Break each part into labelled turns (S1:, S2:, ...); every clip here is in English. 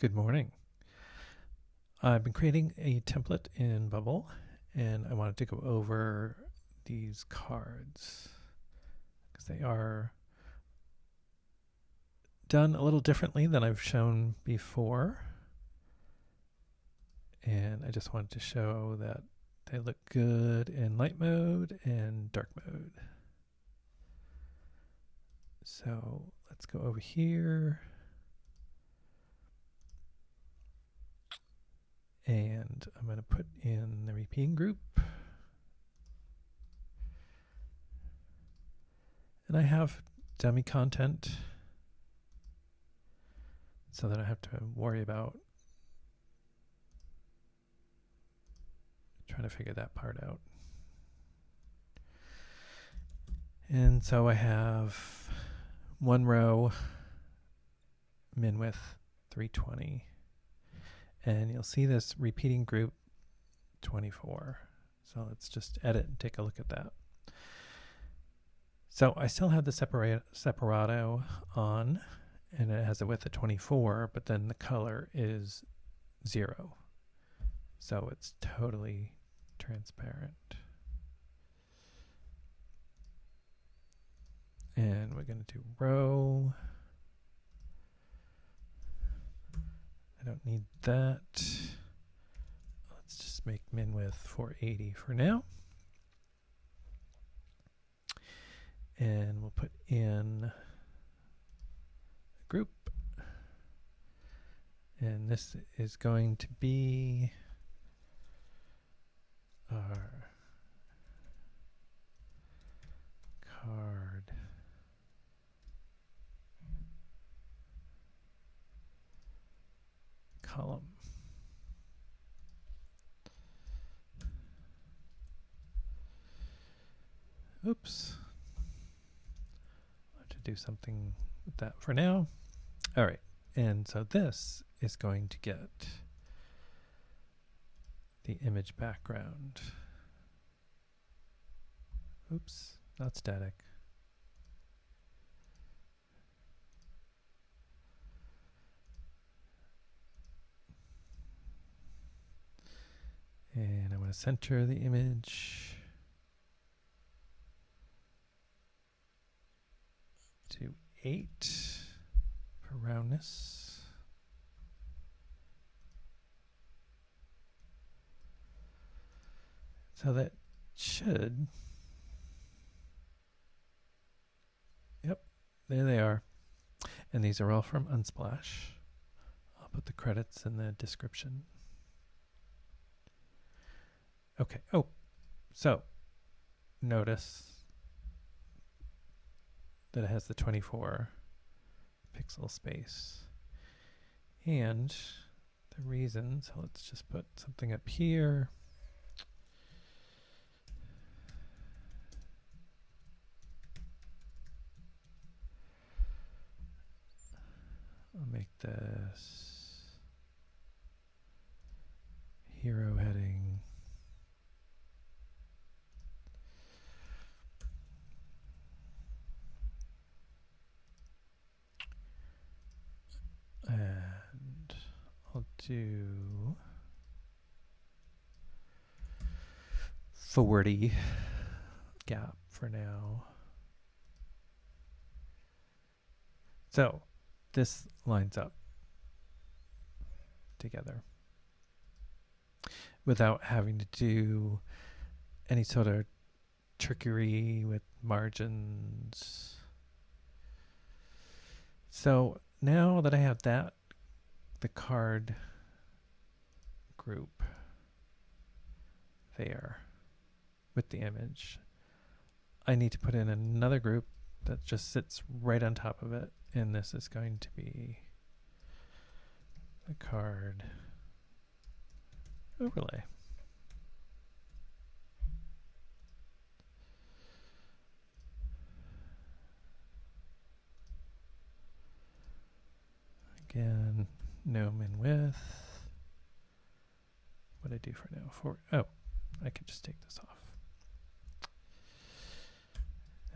S1: Good morning. I've been creating a template in Bubble, and I wanted to go over these cards because they are done a little differently than I've shown before. And I just wanted to show that they look good in light mode and dark mode. So let's go over here. And I'm going to put in the repeating group. And I have dummy content so that I don't have to worry about trying to figure that part out. And so I have one row, min width 320. And you'll see this repeating group 24. So let's just edit and take a look at that. So I still have the separato on, and it has a width of 24, but then the color is 0. So it's totally transparent. And we're going to do row. I don't need that. Let's just make min width 480 for now. And we'll put in a group. And this is going to be our card. Column. Oops. I'll have to do something with that for now. All right. And so this is going to get the image background. Oops, not static. And I want to center the image to 8 for roundness. So that should, yep, there they are. And these are all from Unsplash. I'll put the credits in the description. Okay. Oh, so notice that it has the 24 pixel space. And the reason, so let's just put something up here. I'll make this hero heading. And I'll do forwardy gap for now. So this lines up together without having to do any sort of trickery with margins. So now that I have that, the card group there with the image, I need to put in another group that just sits right on top of it. And this is going to be the card overlay. Again, no min width. What do I do for now? Oh, I can just take this off.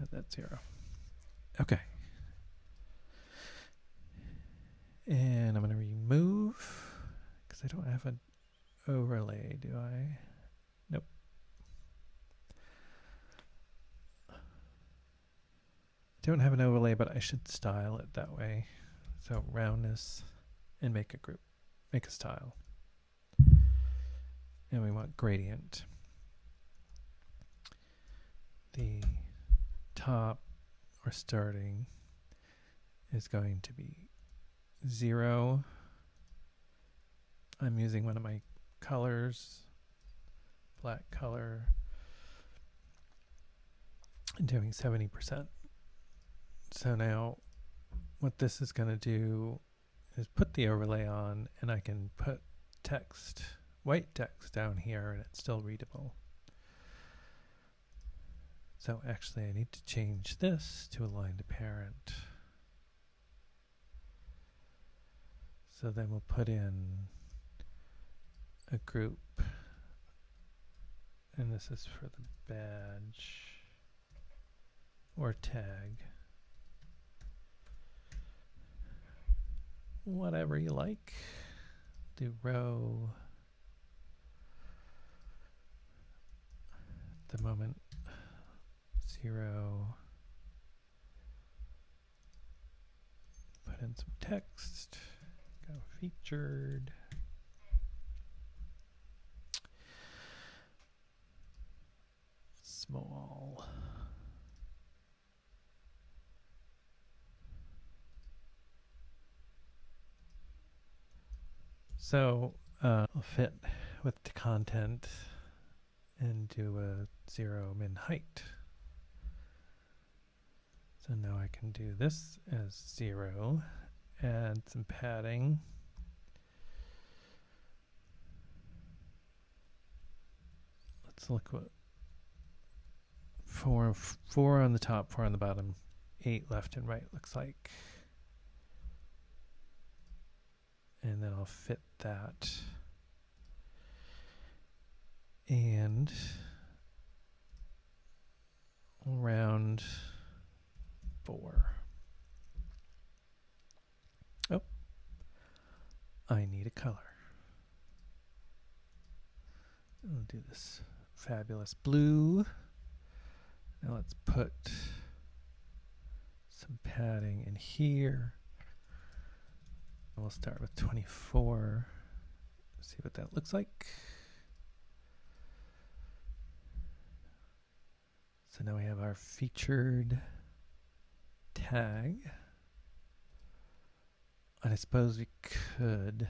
S1: That's 0. Okay. And I'm going to remove I don't have an overlay, do I? Nope. Don't have an overlay, but I should style it that way. So roundness and make a group, make a style. And we want gradient. The top or starting is going to be 0. I'm using one of my colors, black color, and doing 70%. So now what this is going to do is put the overlay on, and I can put text, white text down here, and it's still readable. So actually I need to change this to align to parent. So then we'll put in a group, and this is for the badge or tag. Whatever you like. Do row. At the moment, 0. Put in some text. Go featured. Small. So I'll fit with the content and do a 0 min height. So now I can do this as 0, add some padding. Let's look what 4 on the top, 4 on the bottom, 8 left and right looks like. And then I'll fit that. And round 4. Oh, I need a color. I'll do this fabulous blue. Now let's put some padding in here. We'll start with 24. See what that looks like. So now we have our featured tag. And I suppose we could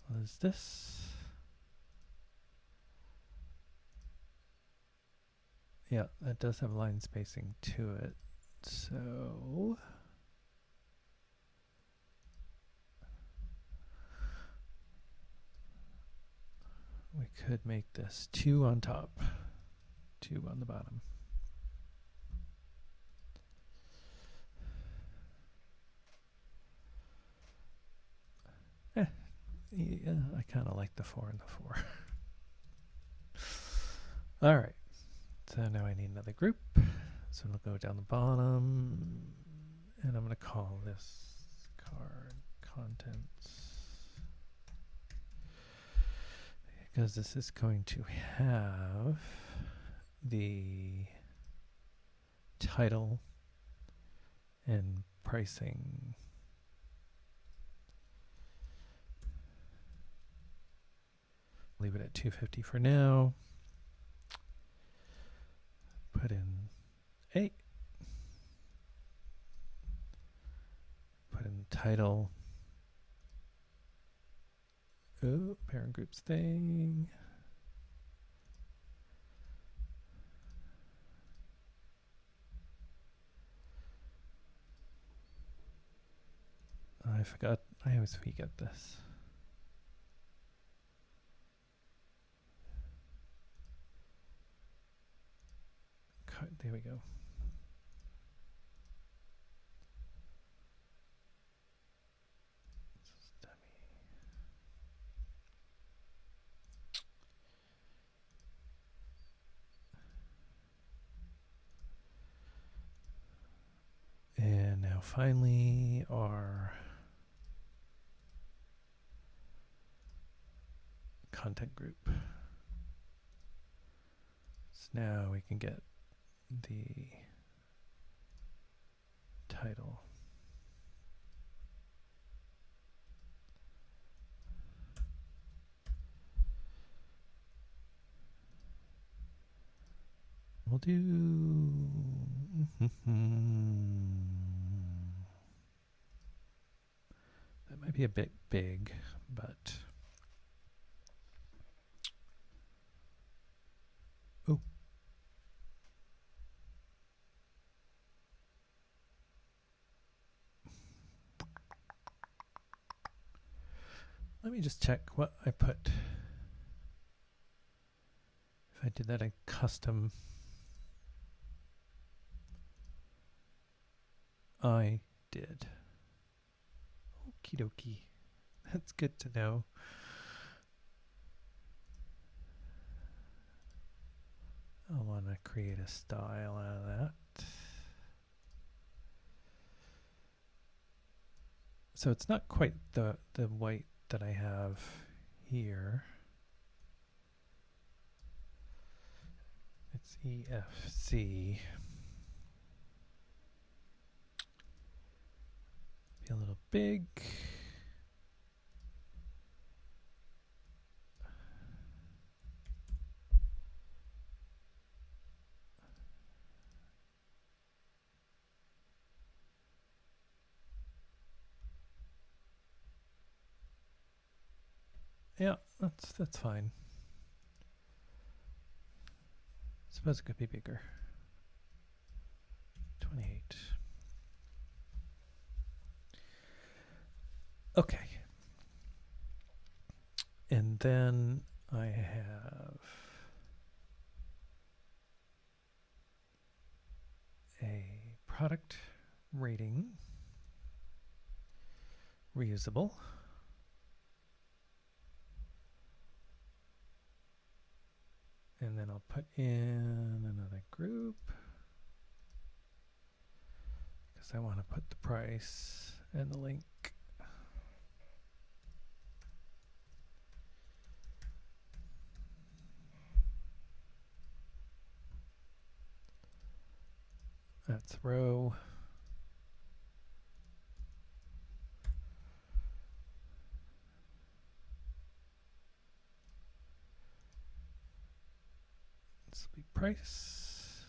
S1: what is this? Yeah, that does have line spacing to it. So we could make this 2 on top, 2 on the bottom. Yeah, I kind of like the 4 and the 4. All right. So now I need another group. So we'll go down the bottom, and I'm going to call this card contents, because this is going to have the title and pricing. Leave it at $250 for now. Put in 8. Put in title. Oh, parent groups thing. I forgot. I always forget this. There we go. finally, our content group. So now we can get the title. We'll do that might be a bit big, but oh. Let me just check what I put. If I did that in custom, I did. Okie dokie. That's good to know. I want to create a style out of that. So it's not quite the white that I have here. It's EFC. Be a little big. Yeah, that's fine. Suppose it could be bigger. 28. Okay. And then I have a product rating, reusable. And then I'll put in another group because I want to put the price and the link. That's row. This will be price.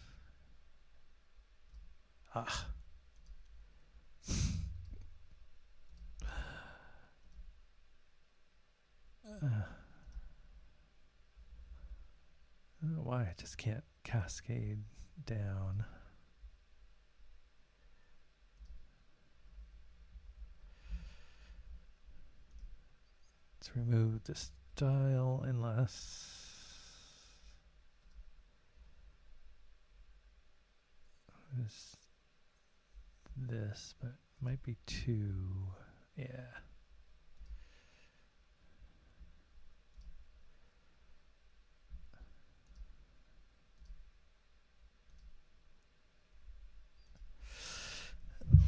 S1: Ah. I don't know why I just can't cascade down. Let's remove the style unless this, but it might be too, yeah.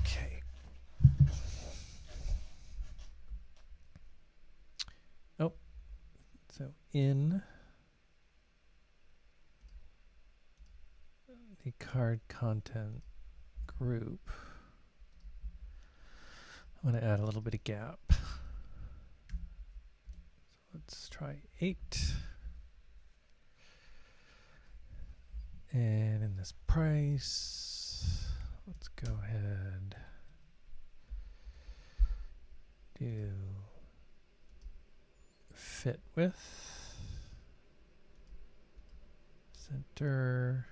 S1: Okay. Oh, so in the card content group, I want to add a little bit of gap. So let's try 8. And in this price, let's go ahead, do fit with, center,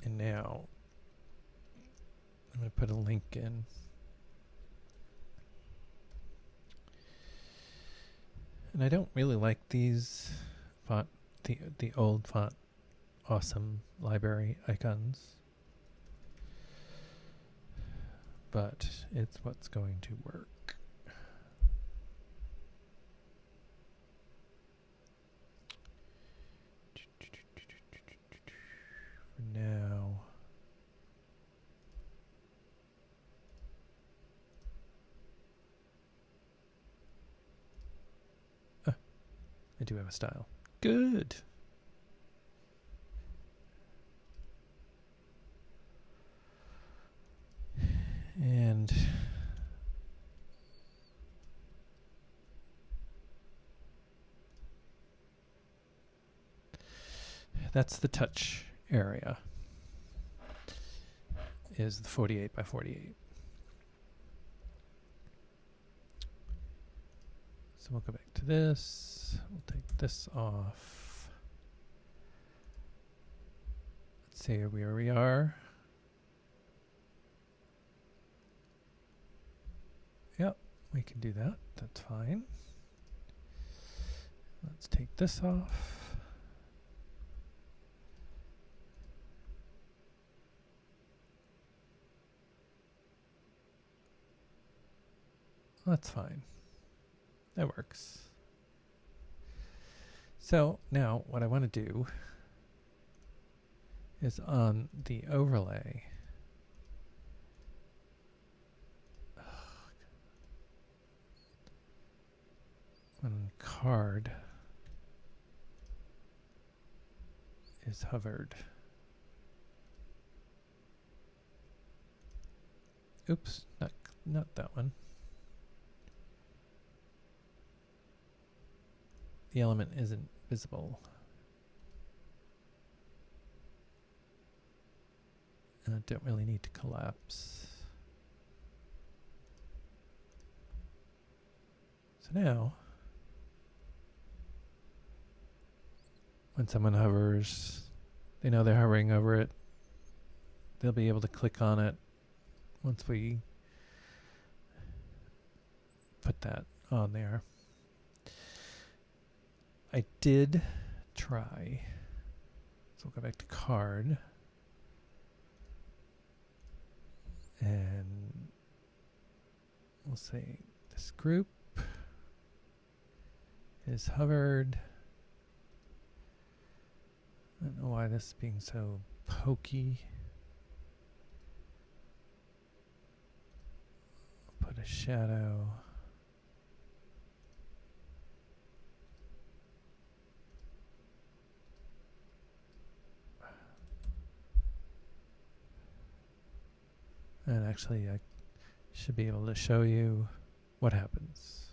S1: and now I'm going to put a link in. And I don't really like these font, the old font awesome library icons, but it's what's going to work. do have a style. Good. And that's the touch area, is the 48 by 48. So we'll go back to this. We'll take this off. Let's see where we are. Yep, we can do that. That's fine. Let's take this off. That's fine. That works. So now what I want to do is on the overlay, when card is hovered. Oops, not that one. The element isn't visible. And I don't really need to collapse. So now, when someone hovers, they know they're hovering over it. They'll be able to click on it once we put that on there. I did try, so we'll go back to card, and we'll say this group is hovered. I don't know why this is being so pokey. I'll put a shadow. And actually, I should be able to show you what happens.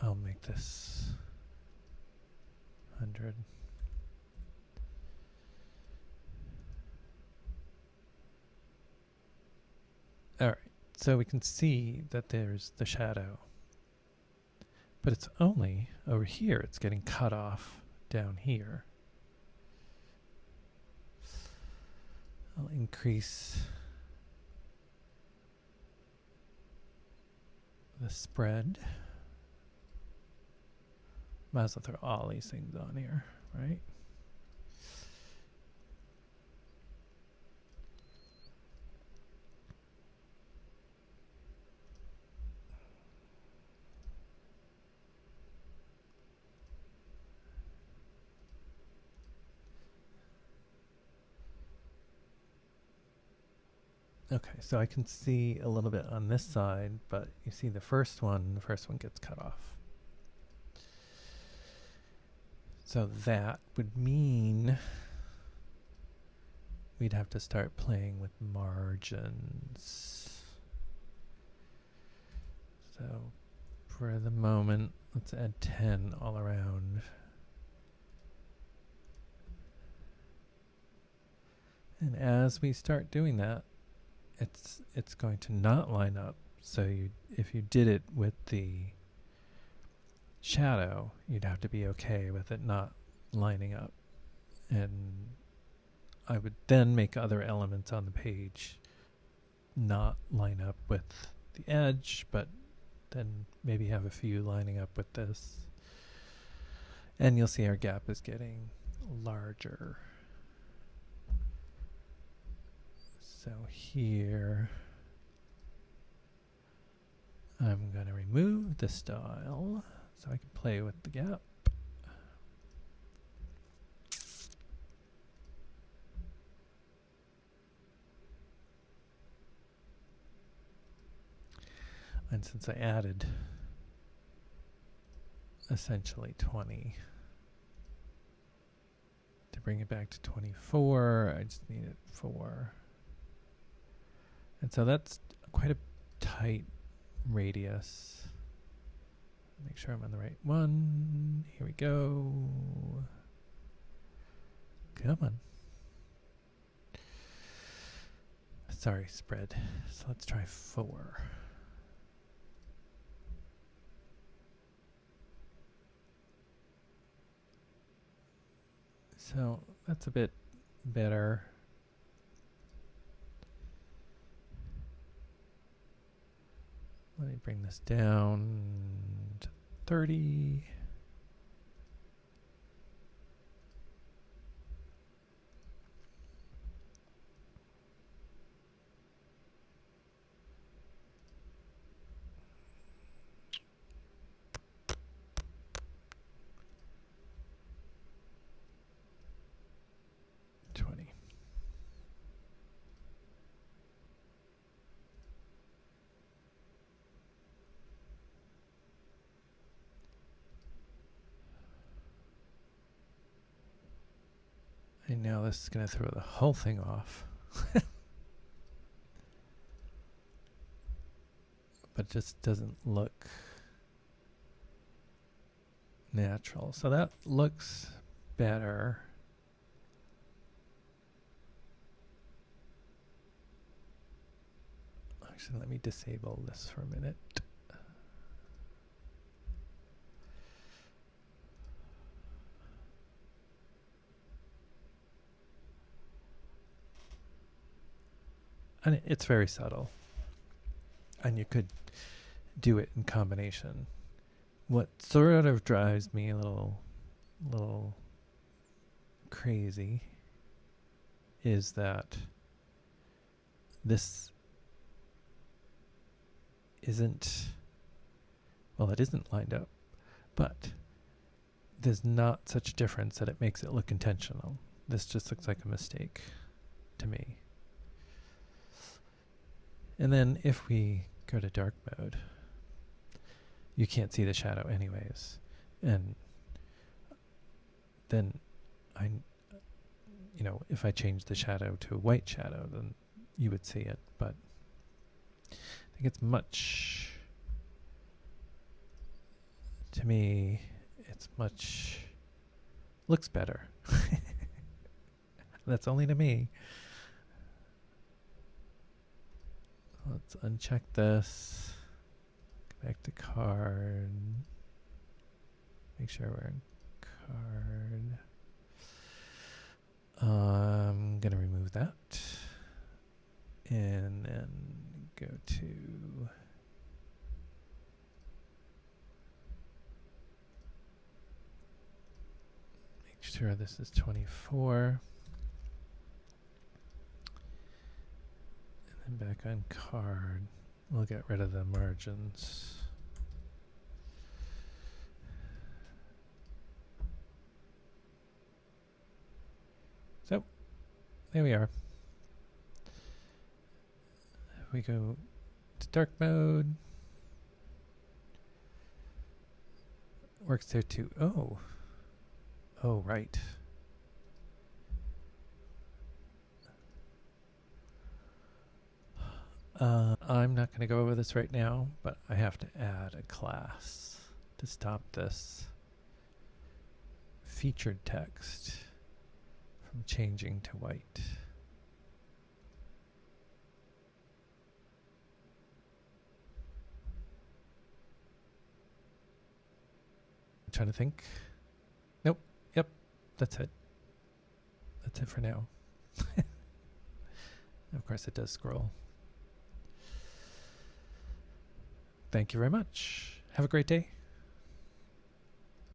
S1: I'll make this 100. All right, so we can see that there's the shadow, but it's only over here. It's getting cut off down here. I'll increase the spread. Might as well throw all these things on here, right? Okay, so I can see a little bit on this side, but you see the first one gets cut off. So that would mean we'd have to start playing with margins. So for the moment, let's add 10 all around. And as we start doing that, it's going to not line up. So if you did it with the shadow, you'd have to be okay with it not lining up. And I would then make other elements on the page not line up with the edge, but then maybe have a few lining up with this. And you'll see our gap is getting larger. So here, I'm going to remove the style so I can play with the gap. And since I added essentially 20. To bring it back to 24, I just need it 4. And so that's quite a tight radius. Make sure I'm on the right one. Here we go. Come on. Sorry, spread. So let's try 4. So that's a bit better. Let me bring this down to 30. And now this is going to throw the whole thing off. But it just doesn't look natural. So that looks better. Actually, let me disable this for a minute. And it's very subtle. And you could do it in combination. What sort of drives me a little crazy is that this isn't, well, it isn't lined up, but there's not such a difference that it makes it look intentional. This just looks like a mistake to me. And then if we go to dark mode, you can't see the shadow anyways. And then if I change the shadow to a white shadow, then you would see it. But I think it's to me, looks better. That's only to me. Let's uncheck this. Go back to card. Make sure we're in card. I'm going to remove that. And then go to make sure this is 24. And then back on card, we'll get rid of the margins. So, there we are. If we go to dark mode, works there too. Oh, right. I'm not going to go over this right now, but I have to add a class to stop this featured text from changing to white. I'm trying to think. Nope. Yep. That's it. That's it for now. Of course, it does scroll. Thank you very much. Have a great day.